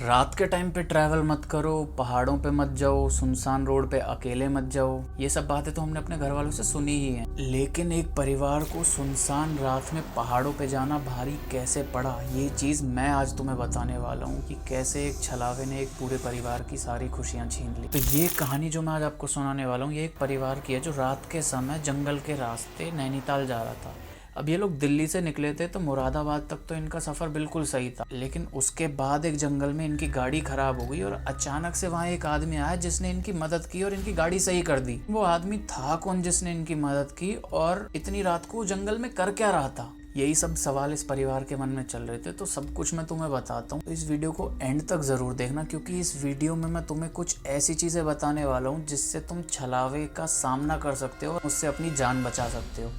रात के टाइम पे ट्रैवल मत करो, पहाड़ों पे मत जाओ, सुनसान रोड पे अकेले मत जाओ। ये सब बातें तो हमने अपने घर वालों से सुनी ही हैं। लेकिन एक परिवार को सुनसान रात में पहाड़ों पे जाना भारी कैसे पड़ा, ये चीज़ मैं आज तुम्हें बताने वाला हूँ कि कैसे एक छलावे ने एक पूरे परिवार की सारी खुशियाँ छीन ली। तो ये कहानी जो मैं आज आपको सुनाने वाला हूँ, ये एक परिवार की है जो रात के समय जंगल के रास्ते नैनीताल जा रहा था। अब ये लोग दिल्ली से निकले थे तो मुरादाबाद तक तो इनका सफ़र बिल्कुल सही था, लेकिन उसके बाद एक जंगल में इनकी गाड़ी खराब हो गई और अचानक से वहाँ एक आदमी आया जिसने इनकी मदद की और इनकी गाड़ी सही कर दी। वो आदमी था कौन जिसने इनकी मदद की और इतनी रात को जंगल में कर क्या रहा था? यही सब सवाल इस परिवार के मन में चल रहे थे। तो सब कुछ मैं तुम्हें बताता हूँ, तो इस वीडियो को एंड तक ज़रूर देखना, क्योंकि इस वीडियो में मैं तुम्हें कुछ ऐसी चीज़ें बताने वाला हूँ जिससे तुम छलावे का सामना कर सकते हो और उससे अपनी जान बचा सकते हो।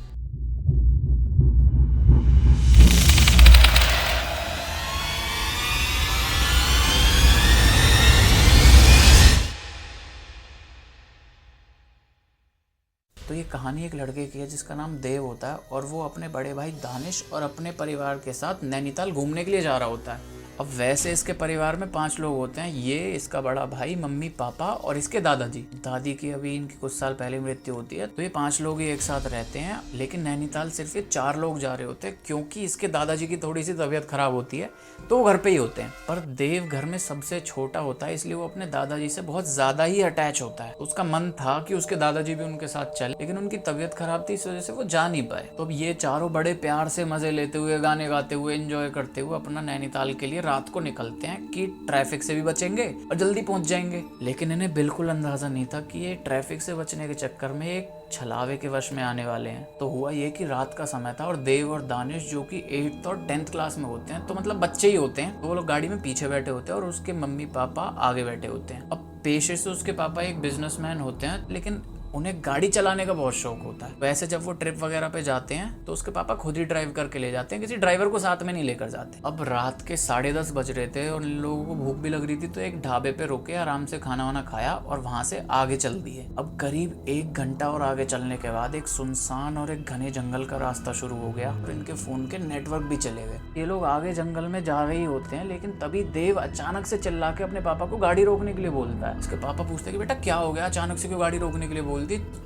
तो ये कहानी एक लड़के की है जिसका नाम देव होता है और वो अपने बड़े भाई दानिश और अपने परिवार के साथ नैनीताल घूमने के लिए जा रहा होता है। अब वैसे इसके परिवार में 5 लोग होते हैं, ये इसका बड़ा भाई, मम्मी पापा और इसके दादाजी। दादी की अभी इनकी कुछ साल पहले मृत्यु होती है। तो ये 5 लोग ही एक साथ रहते हैं, लेकिन नैनीताल सिर्फ ये 4 लोग जा रहे होते हैं क्योंकि इसके दादाजी की थोड़ी सी तबीयत खराब होती है, तो वो घर पे ही होते हैं। पर देव घर में सबसे छोटा होता है, इसलिए वो अपने दादाजी से बहुत ज्यादा ही अटैच होता है। उसका मन था कि उसके दादाजी भी उनके साथ चले, लेकिन उनकी तबीयत खराब थी, इस वजह से वो जा नहीं पाए। तो अब ये चारों बड़े प्यार से मजे लेते हुए, गाने गाते हुए, एंजॉय करते हुए अपना नैनीताल के लिए रात को निकलते हैं कि ट्रैफिक से भी बचेंगे और जल्दी पहुंच जाएंगे। लेकिन इन्हें बिल्कुल अंदाजा नहीं था कि ये ट्रैफिक से बचने के चक्कर में एक छलावे के वश में आने वाले हैं। तो हुआ ये कि रात का समय था और देव और दानिश, जो कि 8th और 10th क्लास में होते हैं, तो मतलब बच्चे ही होते हैं, तो वो लोग गाड़ी में पीछे बैठे होते हैं और उसके मम्मी पापा आगे बैठे होते हैं। अब पेशे से उसके पापा एक बिजनेसमैन होते हैं, लेकिन उन्हें गाड़ी चलाने का बहुत शौक होता है। वैसे जब वो ट्रिप वगैरह पे जाते हैं तो उसके पापा खुद ही ड्राइव करके ले जाते हैं, किसी ड्राइवर को साथ में नहीं लेकर जाते। अब रात के 10:30 बज रहे थे और इन लोगों को भूख भी लग रही थी, तो एक ढाबे पे रुके, आराम से खाना वाना खाया और वहां से आगे चल दिए। अब करीब 1 घंटा और आगे चलने के बाद एक सुनसान और एक घने जंगल का रास्ता शुरू हो गया और इनके फोन के नेटवर्क भी चले गए। ये लोग आगे जंगल में जा रहे ही होते हैं, लेकिन तभी देव अचानक से चिल्ला के अपने पापा को गाड़ी रोकने के लिए बोलता है। उसके पापा पूछते हैं कि बेटा क्या हो गया, अचानक से क्यों गाड़ी रोकने के लिए बोल दी?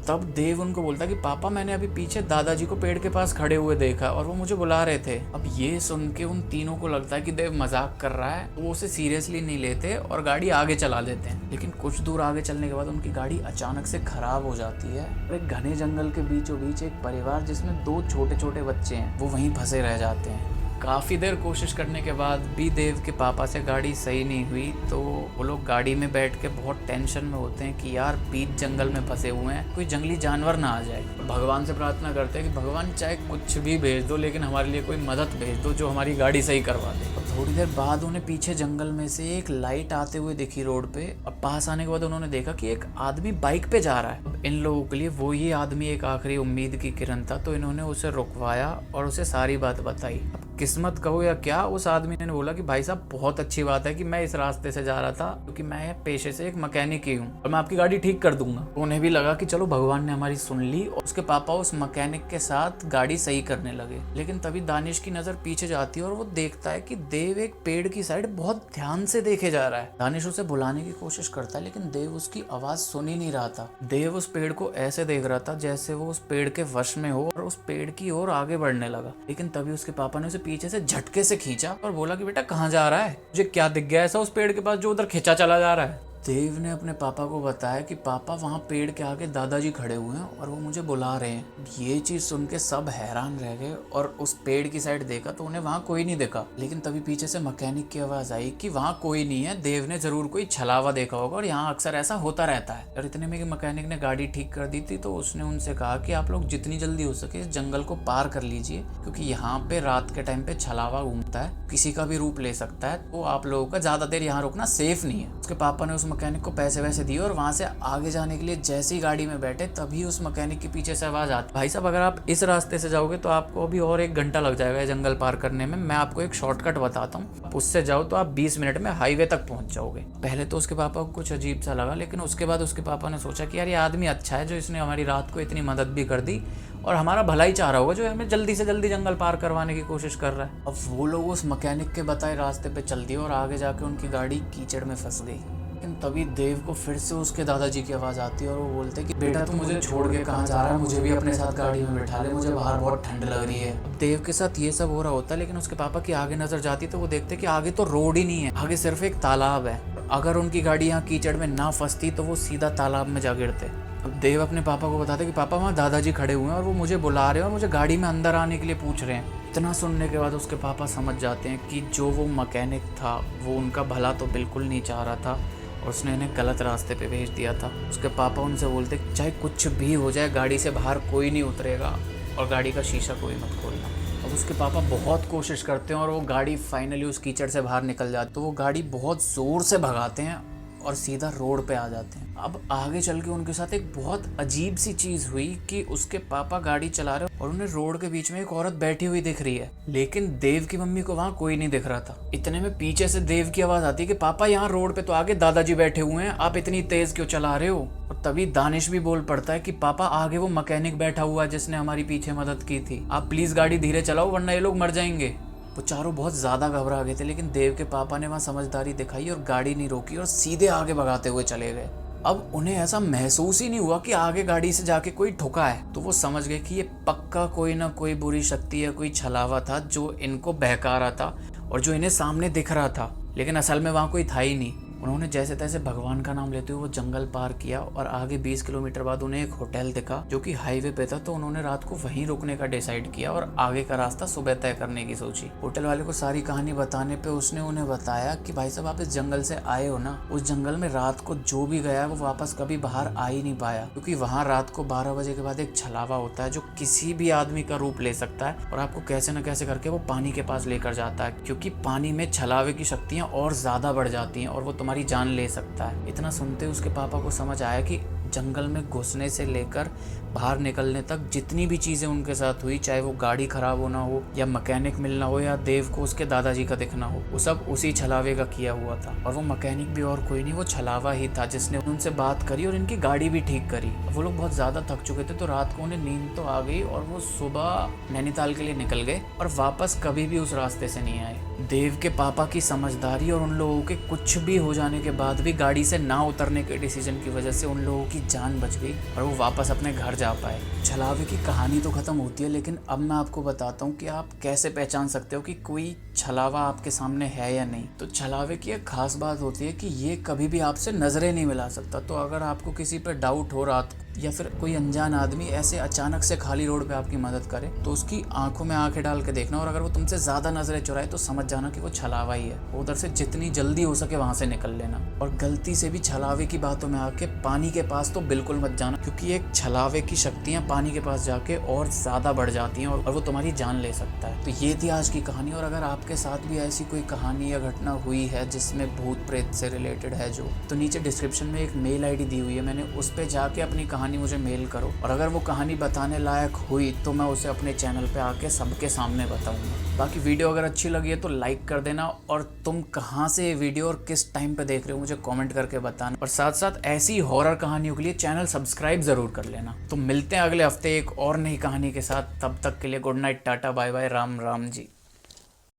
तब देव उनको बोलता है कि पापा, मैंने अभी पीछे दादाजी को पेड़ के पास खड़े हुए देखा और वो मुझे बुला रहे थे। अब ये सुन के उन तीनों को लगता है कि देव मजाक कर रहा है, तो वो उसे सीरियसली नहीं लेते और गाड़ी आगे चला देते हैं। लेकिन कुछ दूर आगे चलने के बाद उनकी गाड़ी अचानक से खराब हो जाती है और एक घने जंगल के बीचों बीच एक परिवार जिसमें 2 छोटे छोटे बच्चे हैं, वो वहीं फंसे रह जाते हैं। काफ़ी देर कोशिश करने के बाद भी देव के पापा से गाड़ी सही नहीं हुई, तो वो लोग गाड़ी में बैठ के बहुत टेंशन में होते हैं कि यार बीच जंगल में फंसे हुए हैं, कोई जंगली जानवर ना आ जाए। भगवान से प्रार्थना करते हैं कि भगवान चाहे कुछ भी भेज दो, लेकिन हमारे लिए कोई मदद भेज दो जो हमारी गाड़ी सही करवा दे। और थोड़ी देर बाद उन्हें पीछे जंगल में से एक लाइट आते हुए दिखी रोड पे। अब पास आने के बाद उन्होंने देखा कि एक आदमी बाइक पे जा रहा है। अब इन लोगों के लिए वो ही आदमी एक आखिरी उम्मीद की किरण था, तो इन्होंने उसे रुकवाया और उसे सारी बात बताई। किस्मत कहो या क्या, उस आदमी ने बोला कि भाई साहब, बहुत अच्छी बात है कि मैं इस रास्ते से जा रहा था, क्योंकि मैं पेशे से एक मैकेनिक ही हूँ और मैं आपकी गाड़ी ठीक कर दूंगा। तो उन्हें भी लगा कि चलो भगवान ने हमारी सुन ली और उसके पापा उस मैकेनिक के साथ गाड़ी सही करने लगे। लेकिन तभी दानिश की नजर पीछे जाती है और वो देखता है कि देव एक पेड़ की साइड बहुत ध्यान से देखे जा रहा है। दानिश उसे बुलाने की कोशिश करता है, लेकिन देव उसकी आवाज सुन ही नहीं रहा था। देव उस पेड़ को ऐसे देख रहा था जैसे वो उस पेड़ के वश में हो और उस पेड़ की ओर आगे बढ़ने लगा। लेकिन तभी उसके पापा ने उसे पीछे से झटके से खींचा और बोला कि बेटा कहाँ जा रहा है, मुझे क्या दिख गया ऐसा उस पेड़ के पास जो उधर खींचा चला जा रहा है? देव ने अपने पापा को बताया कि पापा, वहाँ पेड़ के आगे दादाजी खड़े हुए हैं और वो मुझे बुला रहे हैं। ये चीज सुन के सब हैरान रह गए और उस पेड़ की साइड देखा तो उन्हें वहाँ कोई नहीं दिखा। लेकिन तभी पीछे से मैकेनिक की आवाज आई कि वहाँ कोई नहीं है, देव ने जरूर कोई छलावा देखा होगा और यहाँ अक्सर ऐसा होता रहता है। और इतने में मैकेनिक ने गाड़ी ठीक कर दी थी, तो उसने उनसे कहा कि आप लोग जितनी जल्दी हो सके इस जंगल को पार कर लीजिए, क्योंकि यहाँ पे रात के टाइम पे छलावा घूमता है, किसी का भी रूप ले सकता है, तो आप लोगों का ज्यादा देर यहाँ रुकना सेफ नहीं है। उसके पापा ने उस मैकेनिक को पैसे वैसे दिए और वहाँ से आगे जाने के लिए जैसे ही गाड़ी में बैठे तभी उस मैकेनिक के पीछे से आवाज़ आती, भाई साहब अगर आप इस रास्ते से जाओगे तो आपको अभी और 1 घंटा लग जाएगा जंगल पार करने में, मैं आपको एक शॉर्टकट बताता हूँ, आप उससे जाओ तो आप 20 मिनट में हाईवे तक पहुँच जाओगे। पहले तो उसके पापा को कुछ अजीब सा लगा, लेकिन उसके बाद उसके पापा ने सोचा कि यार ये आदमी अच्छा है जो इसने हमारी रात को इतनी मदद भी कर दी और हमारा भला ही चाह रहा होगा जो हमें जल्दी से जल्दी जंगल पार करवाने की कोशिश कर रहा है। अब वो लोग उस मैकेनिक के बताए रास्ते पे चल दिए और आगे जाके उनकी गाड़ी कीचड़ में फंस गई। लेकिन तभी देव को फिर से उसके दादाजी की आवाज़ आती है और वो बोलते कि बेटा तू मुझे छोड़ के कहाँ जा रहा है, मुझे भी अपने साथ गाड़ी में बैठा ले, मुझे बाहर बहुत ठंड लग रही है। अब देव के साथ ये सब हो रहा होता है, लेकिन उसके पापा की आगे नजर जाती तो वो देखते कि आगे तो रोड ही नहीं है, आगे सिर्फ एक तालाब है। अगर उनकी गाड़ी यहाँ कीचड़ में ना फंसती तो वो सीधा तालाब में जा गिरते। अब देव अपने पापा को बताते कि पापा वहाँ दादाजी खड़े हुए हैं और वो मुझे बुला रहे हैं और मुझे गाड़ी में अंदर आने के लिए पूछ रहे हैं। इतना सुनने के बाद उसके पापा समझ जाते हैं कि जो वो मैकेनिक था वो उनका भला तो बिल्कुल नहीं चाह रहा था और उसने इन्हें गलत रास्ते पे भेज दिया था। उसके पापा उनसे बोलते चाहे कुछ भी हो जाए गाड़ी से बाहर कोई नहीं उतरेगा और गाड़ी का शीशा कोई मत खोलना। अब उसके पापा बहुत कोशिश करते हैं और वो गाड़ी फाइनली उस कीचड़ से बाहर निकल जाती, तो वो गाड़ी बहुत ज़ोर से भगाते हैं और सीधा रोड पे आ जाते हैं। अब आगे चल के उनके साथ एक बहुत अजीब सी चीज हुई कि उसके पापा गाड़ी चला रहे और उन्हें रोड के बीच में एक औरत बैठी हुई दिख रही है, लेकिन देव की मम्मी को वहाँ कोई नहीं दिख रहा था। इतने में पीछे से देव की आवाज आती है कि पापा यहाँ रोड पे तो आगे दादाजी बैठे हुए हैं, आप इतनी तेज क्यों चला रहे हो। और तभी दानिश भी बोल पड़ता है कि पापा आगे वो मैकेनिक बैठा हुआ है जिसने हमारी पीछे मदद की थी, आप प्लीज गाड़ी धीरे चलाओ वरना ये लोग मर जाएंगे। वो चारों बहुत ज़्यादा घबरा गए थे, लेकिन देव के पापा ने वहाँ समझदारी दिखाई और गाड़ी नहीं रोकी और सीधे आगे भगाते हुए चले गए। अब उन्हें ऐसा महसूस ही नहीं हुआ कि आगे गाड़ी से जाके कोई ठुका है, तो वो समझ गए कि ये पक्का कोई ना कोई बुरी शक्ति या कोई छलावा था जो इनको बहका रहा था और जो इन्हें सामने दिख रहा था, लेकिन असल में वहाँ कोई था ही नहीं। उन्होंने जैसे तैसे भगवान का नाम लेते हुए वो जंगल पार किया और आगे 20 किलोमीटर बाद उन्हें एक होटल दिखा जो कि हाईवे पे था, तो उन्होंने रात को वहीं रुकने का डिसाइड किया और आगे का रास्ता सुबह तय करने की सोची। होटल वाले को सारी कहानी बताने पे उसने उन्हें बताया कि भाई साहब आप इस जंगल से आए हो ना, उस जंगल में रात को जो भी गया वो वापस कभी बाहर आ ही नहीं पाया, क्योंकि वहाँ रात को 12 बजे के बाद एक छलावा होता है जो किसी भी आदमी का रूप ले सकता है और आपको कैसे न कैसे करके वो पानी के पास लेकर जाता है, क्योंकि पानी में छलावे की शक्तियाँ और ज्यादा बढ़ जाती हैं और वो तुम्हारी जान ले सकता है। इतना सुनते उसके पापा को समझ आया कि जंगल में घुसने से लेकर बाहर निकलने तक जितनी भी चीजें उनके साथ हुई, चाहे वो गाड़ी खराब होना हो या मैकेनिक मिलना हो या देव को उसके दादाजी का दिखना हो, वो सब उसी छलावे का किया हुआ था। और वो मैकेनिक भी और कोई नहीं, वो छलावा ही था जिसने उनसे बात करी और इनकी गाड़ी भी ठीक करी। वो लोग बहुत ज्यादा थक चुके थे, तो रात को उन्हें नींद तो आ गई और वो सुबह नैनीताल के लिए निकल गए और वापस कभी भी उस रास्ते से नहीं आए। देव के पापा की समझदारी और उन लोगों के कुछ भी हो जाने के बाद भी गाड़ी से ना उतरने के डिसीजन की वजह से उन लोगों की जान बच गई और वो वापस अपने घर जा पाए। छलावे की कहानी तो खत्म होती है, लेकिन अब मैं आपको बताता हूँ कि आप कैसे पहचान सकते हो कि कोई छलावा आपके सामने है या नहीं। तो छलावे की एक खास बात होती है कि ये कभी भी आपसे नजरें नहीं मिला सकता। तो अगर आपको किसी पर डाउट हो रात या फिर कोई अनजान आदमी ऐसे अचानक से खाली रोड पे आपकी मदद करे, तो उसकी आंखों में आंखें डाल के देखना और अगर वो तुमसे ज्यादा नजरें चुराए तो समझ जाना कि वो छलावा ही है। उधर से जितनी जल्दी हो सके वहां से निकल लेना और गलती से भी छलावे की बातों में आके पानी के पास तो बिल्कुल मत जाना, क्योंकि एक छलावे की शक्तियां पानी के पास जाके और ज्यादा बढ़ जाती हैं और वो तुम्हारी जान ले सकता है। तो ये थी आज की कहानी। और अगर आपके साथ भी ऐसी कोई कहानी या घटना हुई है जिसमें भूत प्रेत से रिलेटेड है जो, तो नीचे डिस्क्रिप्शन में एक मेल आईडी दी हुई है, मैंने उस पर जाके अपनी कहानी मुझे मेल करो और अगर वो कहानी बताने लायक हुई तो मैं उसे अपने चैनल पे आके सबके सामने बताऊंगा। बाकी वीडियो अगर अच्छी लगी है तो लाइक कर देना और तुम कहाँ से ये वीडियो और किस टाइम पे देख रहे हो मुझे कमेंट करके बताना, और साथ साथ ऐसी हॉरर कहानियों के लिए चैनल सब्सक्राइब जरूर कर लेना। तो मिलते हैं अगले हफ्ते एक और नई कहानी के साथ, तब तक के लिए गुड नाइट, टाटा बाय बाय, राम राम जी।